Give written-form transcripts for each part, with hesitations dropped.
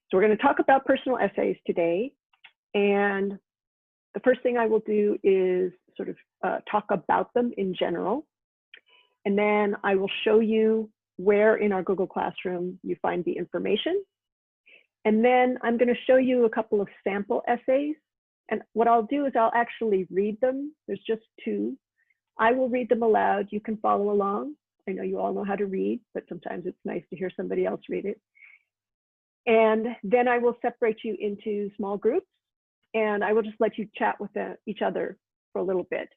So we're going to talk about personal essays today. And the first thing I will do is sort of talk about them in general. And then I will show you where in our Google Classroom you find the information. And then I'm going to show you a couple of sample essays. And what I'll do is I'll actually read them. There's just two. I will read them aloud. You can follow along. I know you all know how to read, but sometimes it's nice to hear somebody else read it. And then I will separate you into small groups, and I will just let you chat with each other for a little bit.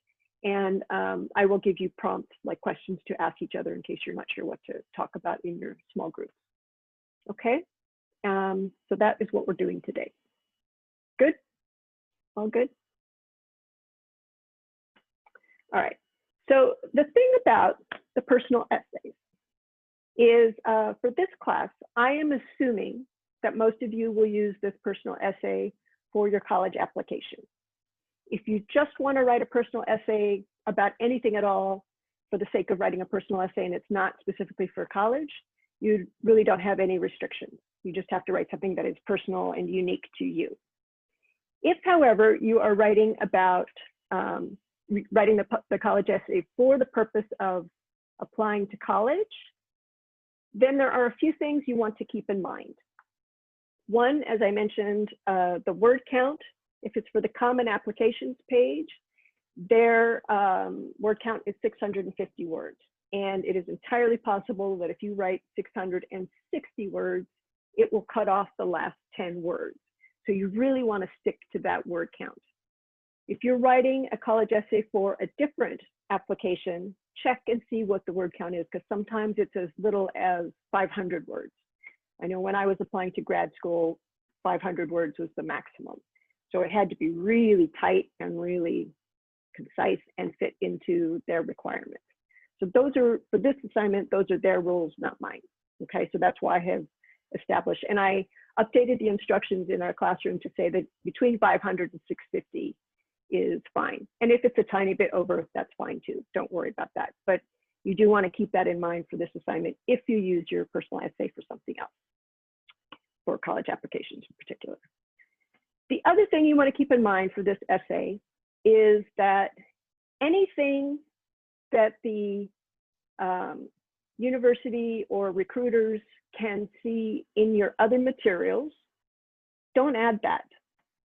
And I will give you prompts, like questions to ask each other in case you're not sure what to talk about in your small group. Okay, so that is what we're doing today. Good? All good? All right, so the thing about the personal essays is for this class, I am assuming that most of you will use this personal essay for your college application. If you just want to write a personal essay about anything at all for the sake of writing a personal essay and it's not specifically for college, you really don't have any restrictions. You just have to write something that is personal and unique to you. If, however, you are writing about writing the college essay for the purpose of applying to college, then there are a few things you want to keep in mind. One, as I mentioned, the word count. If it's for the common applications page, their word count is 650 words. And it is entirely possible that if you write 660 words, it will cut off the last 10 words. So you really want to stick to that word count. If you're writing a college essay for a different application, check and see what the word count is, because sometimes it's as little as 500 words. I know when I was applying to grad school, 500 words was the maximum. So it had to be really tight and really concise and fit into their requirements. So those are, for this assignment, those are their rules, not mine. Okay, so that's why I have established, and I updated the instructions in our classroom to say that between 500 and 650 is fine. And if it's a tiny bit over, that's fine too. Don't worry about that. But you do want to keep that in mind for this assignment if you use your personal essay for something else, for college applications in particular. The other thing you want to keep in mind for this essay is that anything that the university or recruiters can see in your other materials, don't add that.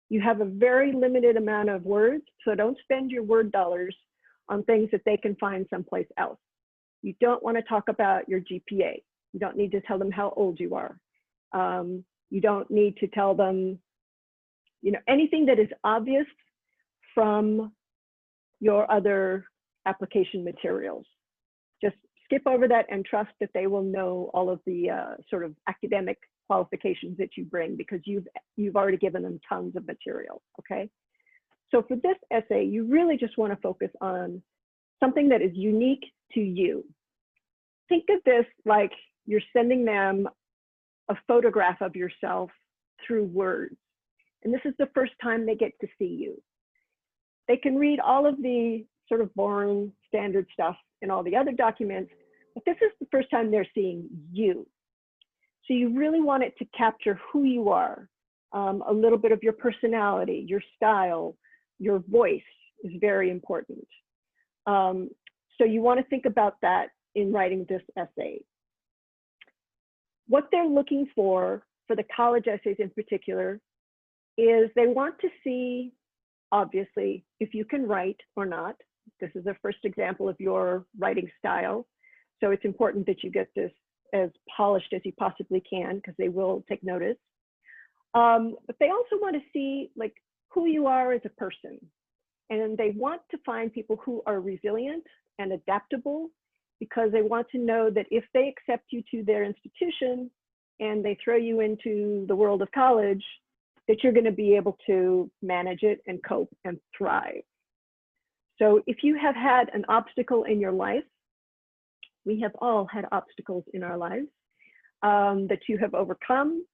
You have a very limited amount of words, so don't spend your word dollars on things that they can find someplace else. You don't want to talk about your GPA. You don't need to tell them how old you are. You don't need to tell them, you know, anything that is obvious from your other application materials. Just skip over that and trust that they will know all of the sort of academic qualifications that you bring, because you've already given them tons of material, okay? So for this essay, you really just want to focus on something that is unique to you. Think of this like you're sending them a photograph of yourself through words. And this is the first time they get to see you. They can read all of the sort of boring standard stuff in all the other documents, but this is the first time they're seeing you. So you really want it to capture who you are, a little bit of your personality, your style, your voice is very important. So you want to think about that in writing this essay. What they're looking for the college essays in particular is they want to see, obviously, if you can write or not. This is the first example of your writing style. So it's important that you get this as polished as you possibly can, because they will take notice. But they also want to see like who you are as a person. And they want to find people who are resilient and adaptable, because they want to know that if they accept you to their institution and they throw you into the world of college, that you're going to be able to manage it and cope and thrive. So if you have had an obstacle in your life, we have all had obstacles in our lives that you have overcome,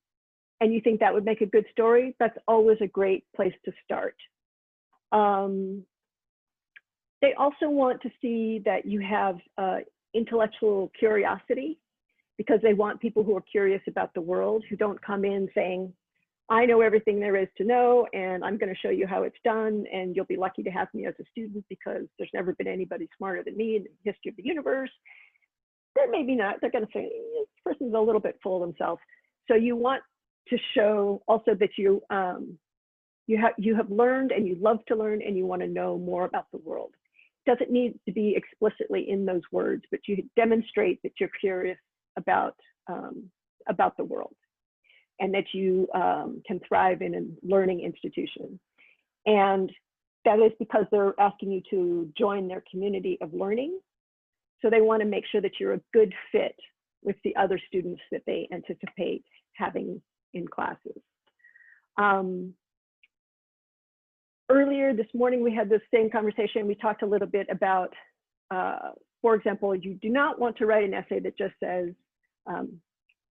and you think that would make a good story, that's always a great place to start. They also want to see that you have intellectual curiosity, because they want people who are curious about the world, who don't come in saying, I know everything there is to know, and I'm going to show you how it's done, and you'll be lucky to have me as a student because there's never been anybody smarter than me in the history of the universe. Then maybe not. They're going to say, this person's a little bit full of themselves. So you want to show also that you have learned and you love to learn and you want to know more about the world. It doesn't need to be explicitly in those words, but you demonstrate that you're curious about the world, and that you can thrive in a learning institution. And that is because they're asking you to join their community of learning. So they want to make sure that you're a good fit with the other students that they anticipate having in classes. Earlier this morning, we had this same conversation. We talked a little bit about, for example, you do not want to write an essay that just says,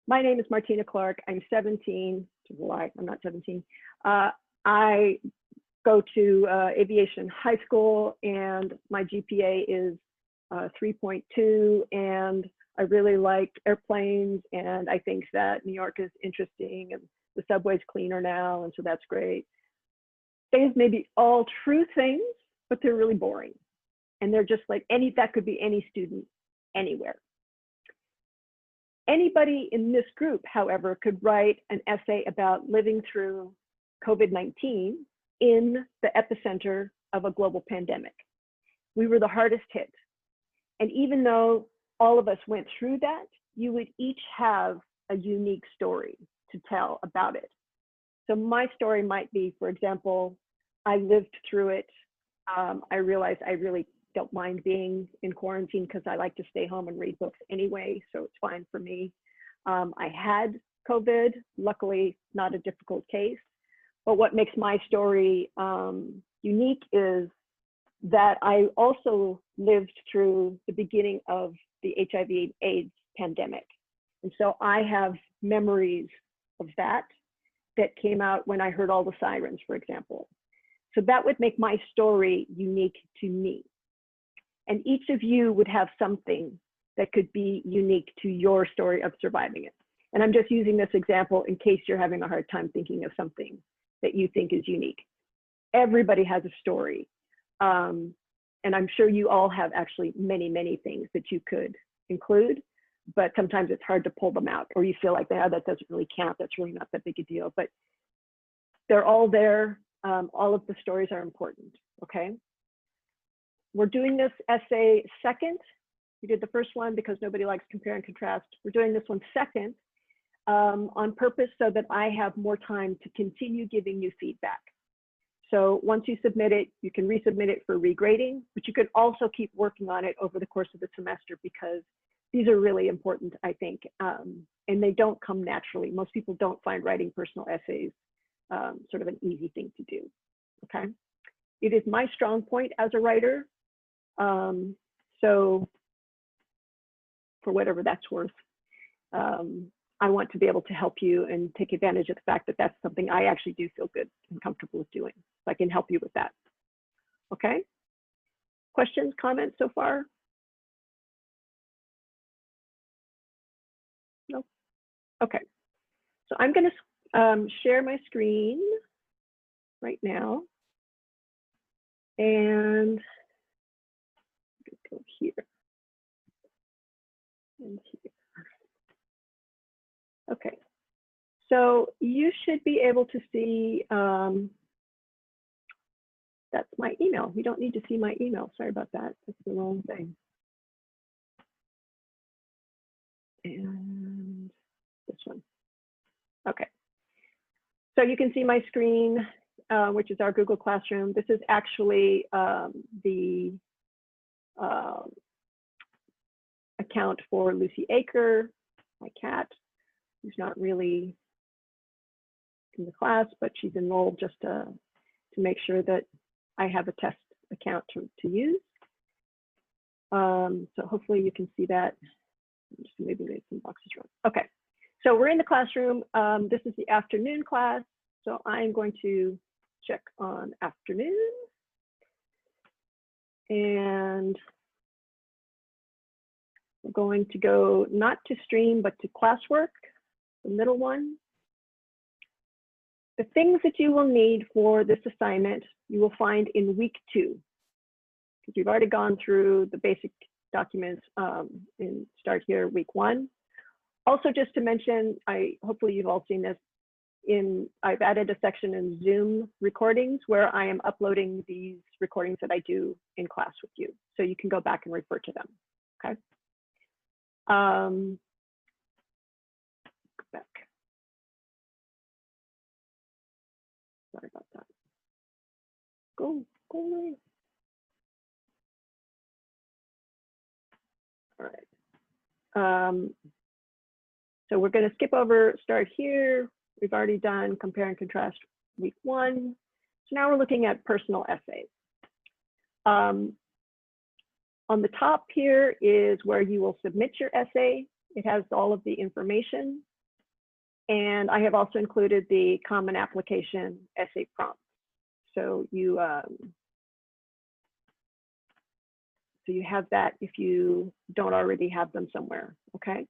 my name is Martina Clark. I'm 17. I'm not 17. I go to aviation high school, and my GPA is 3.2, and I really like airplanes, and I think that New York is interesting, and the subway's cleaner now, and so that's great. Things may be all true things, but they're really boring, and they're just like that could be any student anywhere. Anybody in this group, however, could write an essay about living through COVID-19 in the epicenter of a global pandemic. We were the hardest hit. And even though all of us went through that, you would each have a unique story to tell about it. So my story might be, for example, I lived through it. I realized I really don't mind being in quarantine because I like to stay home and read books anyway, so it's fine for me. I had COVID, luckily not a difficult case, but what makes my story unique is that I also lived through the beginning of the HIV/AIDS pandemic. And so I have memories of that came out when I heard all the sirens, for example. So that would make my story unique to me. And each of you would have something that could be unique to your story of surviving it. And I'm just using this example in case you're having a hard time thinking of something that you think is unique. Everybody has a story. And I'm sure you all have actually many, many things that you could include, but sometimes it's hard to pull them out, or you feel like, that doesn't really count. That's really not that big a deal, but they're all there. All of the stories are important, okay? We're doing this essay second. We did the first one because nobody likes compare and contrast. We're doing this one second on purpose so that I have more time to continue giving you feedback. So once you submit it, you can resubmit it for regrading, but you can also keep working on it over the course of the semester because these are really important, I think, and they don't come naturally. Most people don't find writing personal essays sort of an easy thing to do, okay? It is my strong point as a writer. So for whatever that's worth, I want to be able to help you and take advantage of the fact that that's something I actually do feel good and comfortable with doing. So I can help you with that. Okay? Questions, comments so far? No? Okay. So I'm going to share my screen right now. And go here and here. Okay. So you should be able to see, that's my email. You don't need to see my email. Sorry about that. That's the wrong thing. And this one. Okay. So you can see my screen, which is our Google Classroom. This is actually the account for Lucy Aker, my cat, who's not really in the class, but she's enrolled just to make sure that I have a test account to use. So hopefully you can see that. Just maybe make some boxes wrong. Okay, so we're in the classroom. This is the afternoon class. So I'm going to check on afternoon. And we're going to go not to stream, but to classwork, the middle one. The things that you will need for this assignment, you will find in week 2, because we've already gone through the basic documents and start here week 1. Also, just to mention, hopefully you've all seen this, I've added a section in Zoom recordings where I am uploading these recordings that I do in class with you. So you can go back and refer to them, okay? Go back. Sorry about that. Go away. All right. So we're going to skip over, start here. We've already done compare and contrast week 1. So now we're looking at personal essays. On the top here is where you will submit your essay. It has all of the information. And I have also included the common application essay prompt. So you have that if you don't already have them somewhere, okay?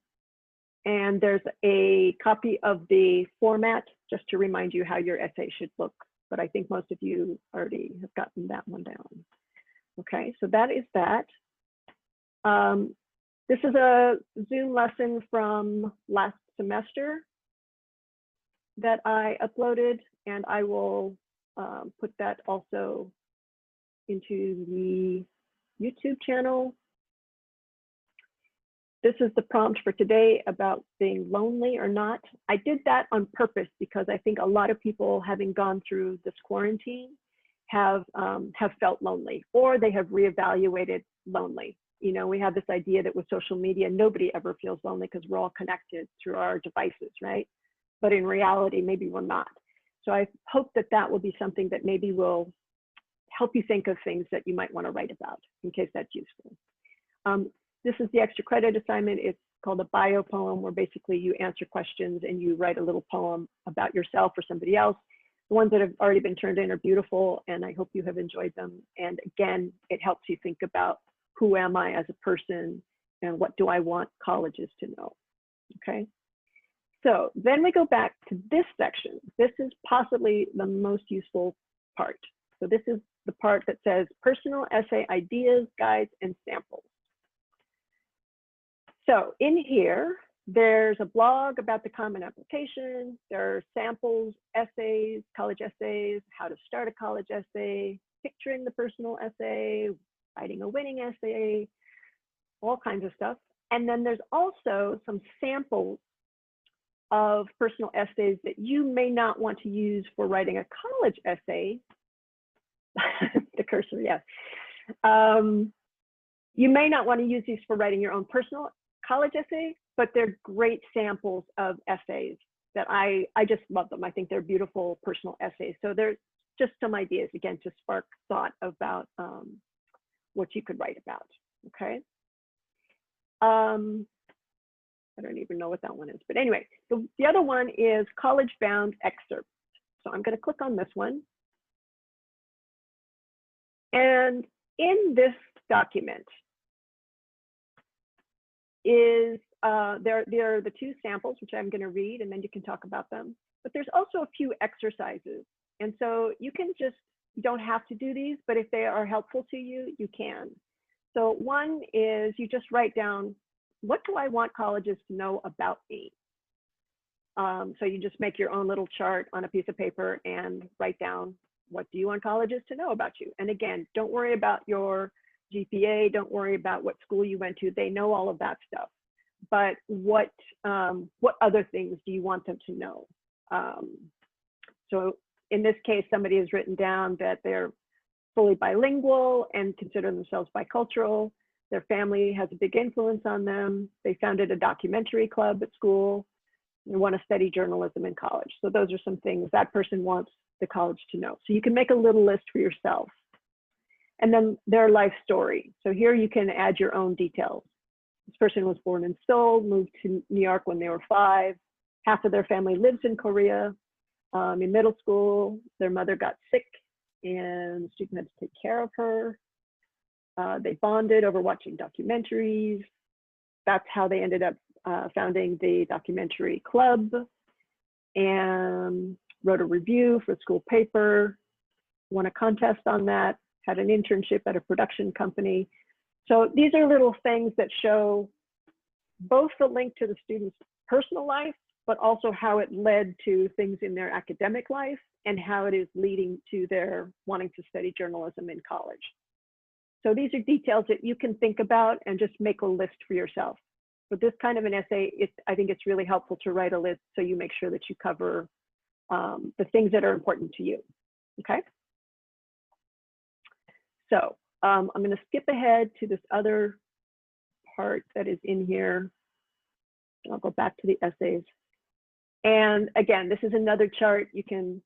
And there's a copy of the format just to remind you how your essay should look. But I think most of you already have gotten that one down. Okay, so that is that. This is a Zoom lesson from last semester that I uploaded, and I will put that also into the YouTube channel. This is the prompt for today about being lonely or not. I did that on purpose because I think a lot of people, having gone through this quarantine, have felt lonely, or they have reevaluated lonely. You know, we have this idea that with social media, nobody ever feels lonely because we're all connected through our devices, right? But in reality, maybe we're not. So I hope that that will be something that maybe will help you think of things that you might want to write about, in case that's useful. This is the extra credit assignment. It's called a bio poem, where basically you answer questions and you write a little poem about yourself or somebody else. The ones that have already been turned in are beautiful, and I hope you have enjoyed them. And again, it helps you think about who am I as a person and what do I want colleges to know, okay? So then we go back to this section. This is possibly the most useful part. So this is the part that says personal essay ideas, guides, and samples. So in here, there's a blog about the common application. There are samples, essays, college essays, how to start a college essay, picturing the personal essay, writing a winning essay, all kinds of stuff. And then there's also some samples of personal essays that you may not want to use for writing a college essay. The cursor, yes. You may not want to use these for writing your own personal college essay, but they're great samples of essays that I just love them. I think they're beautiful personal essays. So there's just some ideas, again, to spark thought about what you could write about, okay? I don't even know what that one is, but anyway, the other one is college-bound excerpts. So I'm gonna click on this one. And in this document is, there are the 2 samples, which I'm gonna read, and then you can talk about them. But there's also a few exercises. And so you don't have to do these, but if they are helpful to you, you can. So one is you just write down, what do I want colleges to know about me? So you just make your own little chart on a piece of paper and write down, what do you want colleges to know about you? And again, don't worry about your GPA, don't worry about what school you went to. They know all of that stuff. But what other things do you want them to know? So in this case, somebody has written down that they're fully bilingual and consider themselves bicultural. Their family has a big influence on them. They founded a documentary club at school. They want to study journalism in college. So those are some things that person wants the college to know. So you can make a little list for yourself. And then their life story. So here you can add your own details. This person was born in Seoul, moved to New York when they were 5. Half of their family lives in Korea. In middle school, their mother got sick and the student had to take care of her. They bonded over watching documentaries. That's how they ended up founding the documentary club. And wrote a review for a school paper, won a contest on that, had an internship at a production company. So these are little things that show both the link to the student's personal life, but also how it led to things in their academic life and how it is leading to their wanting to study journalism in college. So these are details that you can think about and just make a list for yourself. For this kind of an essay, I think it's really helpful to write a list so you make sure that you cover the things that are important to you, okay? So I'm gonna skip ahead to this other part that is in here. I'll go back to the essays. And again, this is another chart. You can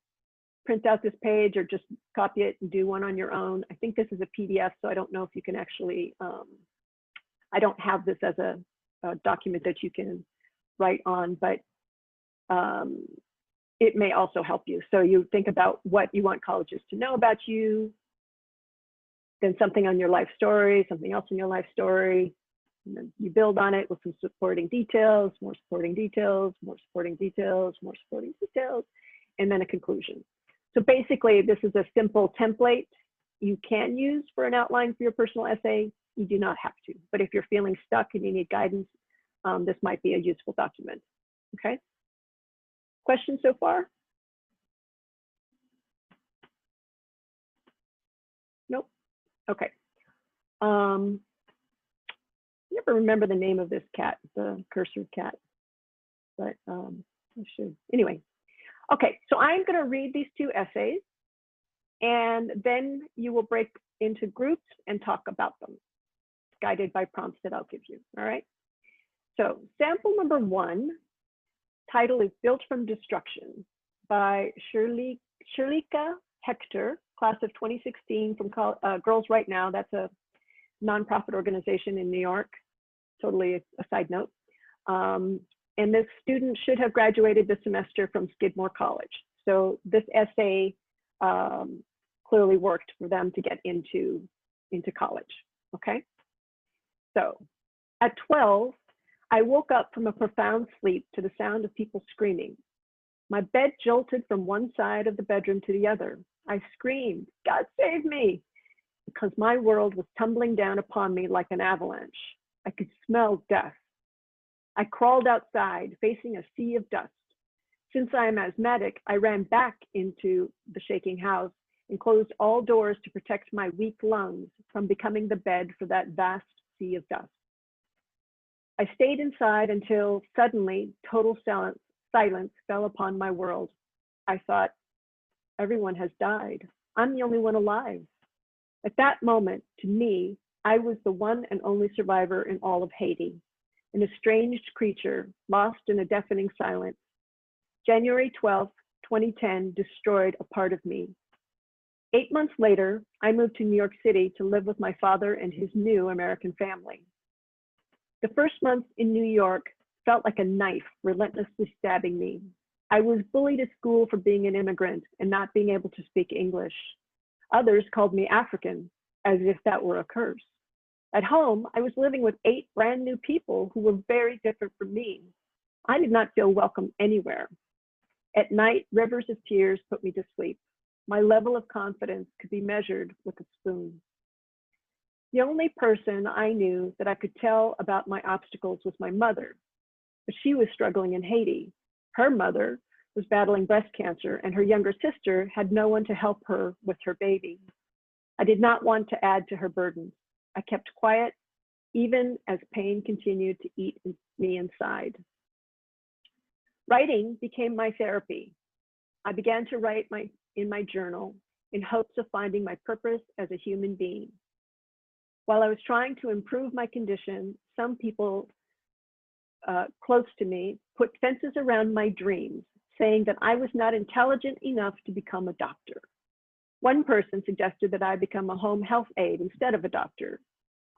print out this page or just copy it and do one on your own. I think this is a PDF, so I don't know if you can actually, I don't have this as a document that you can write on, but it may also help you. So you think about what you want colleges to know about you, then something on your life story, something else in your life story, and then you build on it with some supporting details, more supporting details, more supporting details, more supporting details, and then a conclusion. So basically, this is a simple template you can use for an outline for your personal essay. You do not have to, but if you're feeling stuck and you need guidance, this might be a useful document, okay? Questions so far? Nope, okay. Never remember the name of this cat, the cursor cat, but I should. Anyway, okay, so I'm gonna read these two essays and then you will break into groups and talk about them, guided by prompts that I'll give you, all right? So sample number 1, title is Built from Destruction by Shirlika Hector, class of 2016 from Girls Right Now. That's a nonprofit organization in New York, totally a side note. And this student should have graduated this semester from Skidmore College. So this essay clearly worked for them to get into college, okay? So at 12, I woke up from a profound sleep to the sound of people screaming. My bed jolted from one side of the bedroom to the other. I screamed, "God save me," because my world was tumbling down upon me like an avalanche. I could smell death. I crawled outside, facing a sea of dust. Since I am asthmatic, I ran back into the shaking house and closed all doors to protect my weak lungs from becoming the bed for that vast sea of dust. I stayed inside until suddenly total silence fell upon my world. I thought, everyone has died. I'm the only one alive. At that moment, to me, I was the one and only survivor in all of Haiti, an estranged creature lost in a deafening silence. January 12th, 2010 destroyed a part of me. 8 months later, I moved to New York City to live with my father and his new American family. The first month in New York felt like a knife relentlessly stabbing me. I was bullied at school for being an immigrant and not being able to speak English. Others called me African, as if that were a curse. At home, I was living with 8 brand new people who were very different from me. I did not feel welcome anywhere. At night, rivers of tears put me to sleep. My level of confidence could be measured with a spoon. The only person I knew that I could tell about my obstacles was my mother, but she was struggling in Haiti. Her mother was battling breast cancer and her younger sister had no one to help her with her baby. I did not want to add to her burden. I kept quiet, even as pain continued to eat me inside. Writing became my therapy. I began to write in my journal in hopes of finding my purpose as a human being. While I was trying to improve my condition, some people close to me put fences around my dreams, saying that I was not intelligent enough to become a doctor. One person suggested that I become a home health aide instead of a doctor.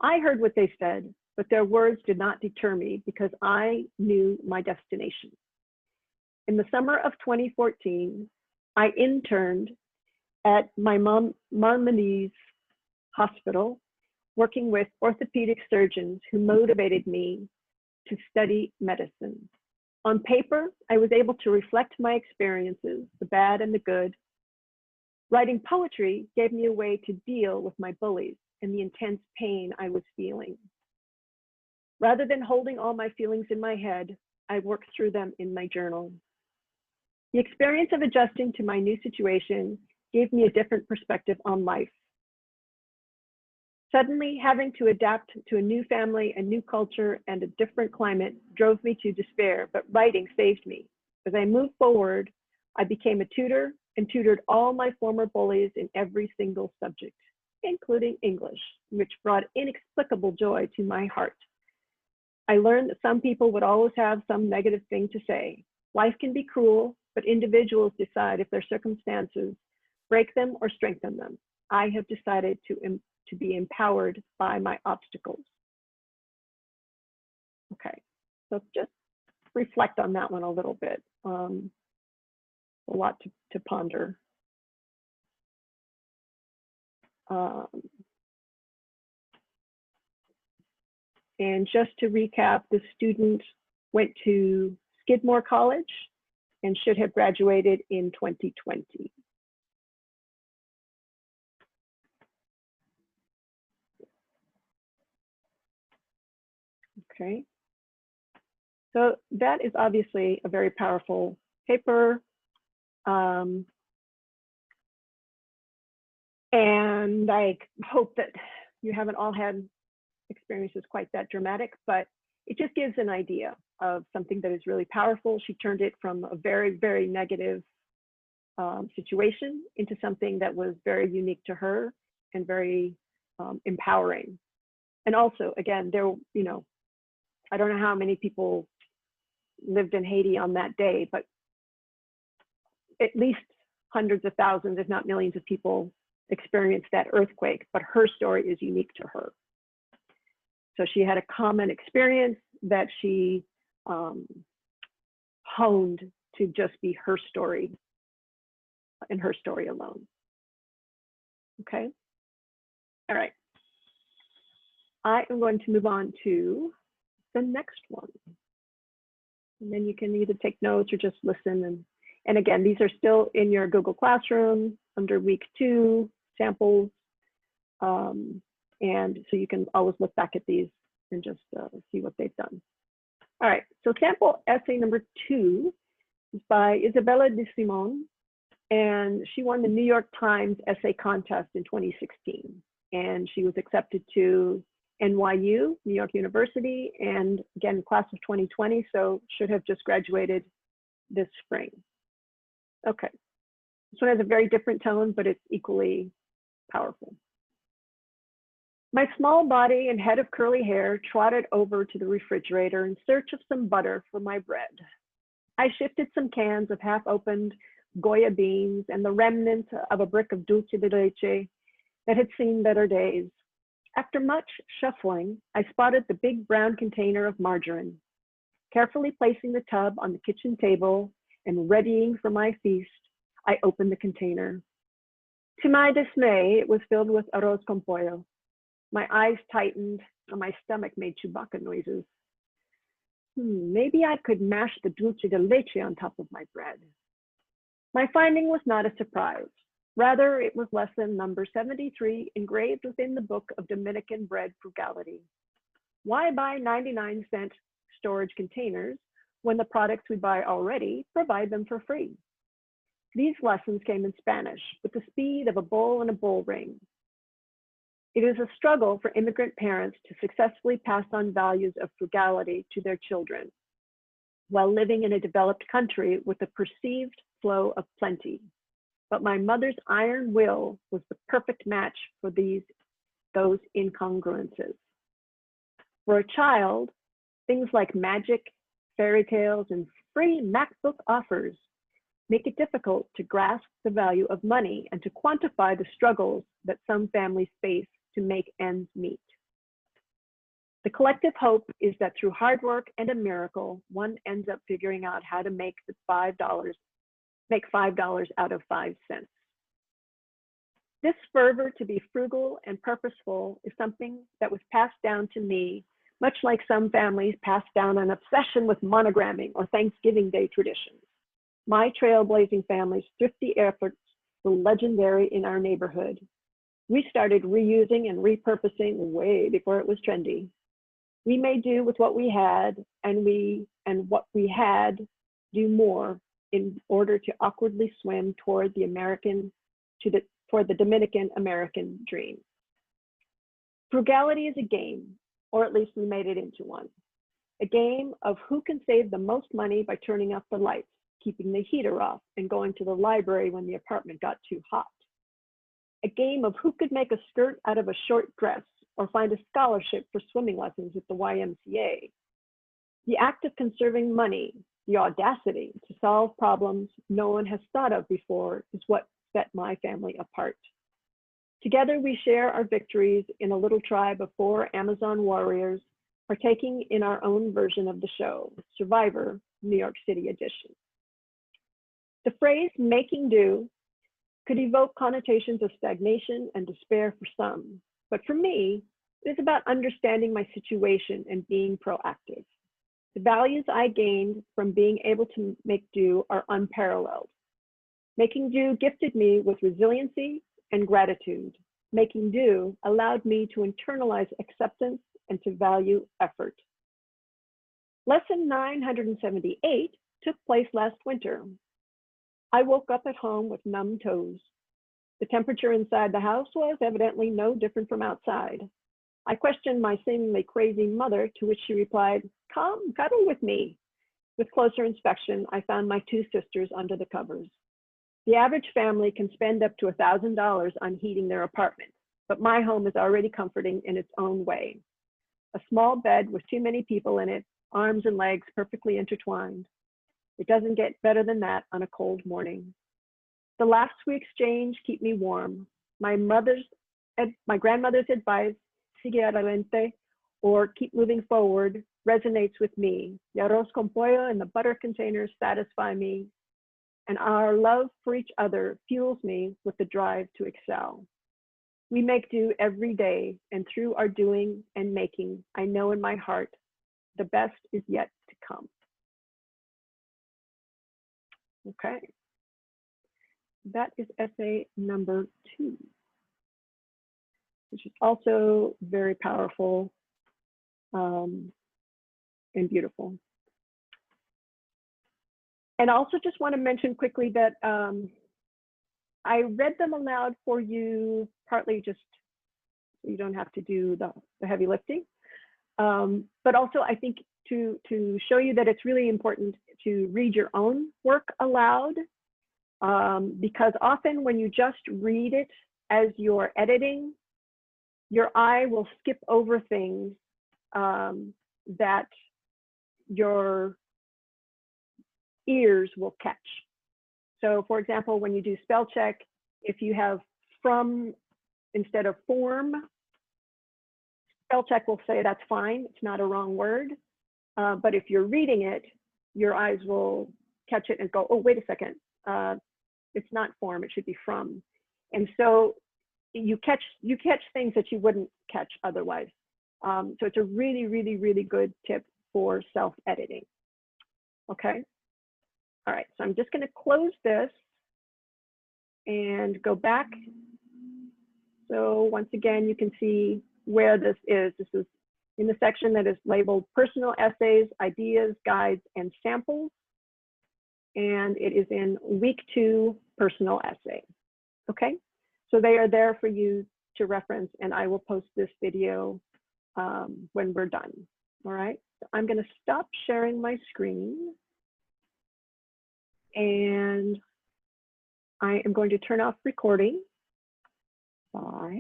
I heard what they said, but their words did not deter me because I knew my destination. In the summer of 2014, I interned at my Maimonides hospital, working with orthopedic surgeons who motivated me to study medicine. On paper, I was able to reflect my experiences, the bad and the good. Writing poetry gave me a way to deal with my bullies and the intense pain I was feeling. Rather than holding all my feelings in my head, I worked through them in my journal. The experience of adjusting to my new situation gave me a different perspective on life. Suddenly, having to adapt to a new family, a new culture, and a different climate drove me to despair, but writing saved me. As I moved forward, I became a tutor and tutored all my former bullies in every single subject, including English, which brought inexplicable joy to my heart. I learned that some people would always have some negative thing to say. Life can be cruel, but individuals decide if their circumstances break them or strengthen them. I have decided to be empowered by my obstacles. Okay, so just reflect on that one a little bit. A lot to ponder. And just to recap, the student went to Skidmore College and should have graduated in 2020. Okay, so that is obviously a very powerful paper. And I hope that you haven't all had experiences quite that dramatic, but it just gives an idea of something that is really powerful. She turned it from a very, very negative situation into something that was very unique to her and very empowering. And also, again, there, you know, I don't know how many people lived in Haiti on that day, but at least hundreds of thousands, if not millions of people experienced that earthquake, but her story is unique to her. So she had a common experience that she honed to just be her story and her story alone. Okay. All right. I am going to move on to the next one. And then you can either take notes or just listen. And again, these are still in your Google Classroom under week 2 samples. And so you can always look back at these and just see what they've done. All right, so sample essay number 2 is by Isabella de Simon, and she won the New York Times essay contest in 2016. And she was accepted to NYU, New York University, and again, class of 2020, so should have just graduated this spring. Okay, this one has a very different tone, but it's equally powerful. My small body and head of curly hair trotted over to the refrigerator in search of some butter for my bread. I shifted some cans of half-opened Goya beans and the remnant of a brick of dulce de leche that had seen better days. After much shuffling, I spotted the big brown container of margarine. Carefully placing the tub on the kitchen table and readying for my feast, I opened the container. To my dismay, it was filled with arroz con pollo. My eyes tightened and my stomach made Chewbacca noises. Maybe I could mash the dulce de leche on top of my bread. My finding was not a surprise. Rather, it was lesson number 73 engraved within the book of Dominican bread frugality. Why buy 99-cent storage containers when the products we buy already provide them for free? These lessons came in Spanish with the speed of a bull in a bull ring. It is a struggle for immigrant parents to successfully pass on values of frugality to their children while living in a developed country with a perceived flow of plenty. But my mother's iron will was the perfect match for those incongruences. For a child, things like magic, fairy tales, and free MacBook offers make it difficult to grasp the value of money and to quantify the struggles that some families face to make ends meet. The collective hope is that through hard work and a miracle, one ends up figuring out how to make $5 out of 5 cents. This fervor to be frugal and purposeful is something that was passed down to me much like some families pass down an obsession with monogramming or Thanksgiving Day traditions. My trailblazing family's thrifty efforts were legendary in our neighborhood. We started reusing and repurposing way before it was trendy. We made do with what we had, and what we had do more in order to awkwardly swim toward the Dominican American dream. Frugality is a game, or at least we made it into one. A game of who can save the most money by turning off the lights, keeping the heater off, and going to the library when the apartment got too hot. A game of who could make a skirt out of a short dress or find a scholarship for swimming lessons at the YMCA. The act of conserving money, the audacity to solve problems no one has thought of before, is what set my family apart. Together, we share our victories in a little tribe of 4 Amazon warriors, partaking in our own version of the show, Survivor, New York City edition. The phrase making do could evoke connotations of stagnation and despair for some, but for me, it is about understanding my situation and being proactive. The values I gained from being able to make do are unparalleled. Making do gifted me with resiliency and gratitude. Making do allowed me to internalize acceptance and to value effort. Lesson 978 took place last winter. I woke up at home with numb toes. The temperature inside the house was evidently no different from outside. I questioned my seemingly crazy mother, to which she replied, "Come, cuddle with me." With closer inspection, I found my 2 sisters under the covers. The average family can spend up to $1,000 on heating their apartment, but my home is already comforting in its own way. A small bed with too many people in it, arms and legs perfectly intertwined. It doesn't get better than that on a cold morning. The laughs we exchange keep me warm. My grandmother's advice, sigue adelante, or keep moving forward, resonates with me. The arroz con pollo and the butter containers satisfy me, and our love for each other fuels me with the drive to excel. We make do every day, and through our doing and making, I know in my heart, the best is yet to come. Okay, that is essay number 2, which is also very powerful and beautiful. And also just want to mention quickly that I read them aloud for you, partly just so you don't have to do the heavy lifting, but also I think to show you that it's really important to read your own work aloud, because often when you just read it as you're editing, your eye will skip over things that your ears will catch. So for example, when you do spell check, if you have from instead of form, spell check will say that's fine, it's not a wrong word. But if you're reading it, your eyes will catch it and go, oh, wait a second, it's not form, it should be from. And so you catch things that you wouldn't catch otherwise. So it's a really, really, really good tip for self-editing. Okay. All right, so I'm just going to close this and go back. So once again, you can see where this is. This is in the section that is labeled Personal Essays, Ideas, Guides, and Samples. And it is in week 2, Personal Essay. Okay, so they are there for you to reference, and I will post this video when we're done. All right, so I'm going to stop sharing my screen. And I am going to turn off recording. 5,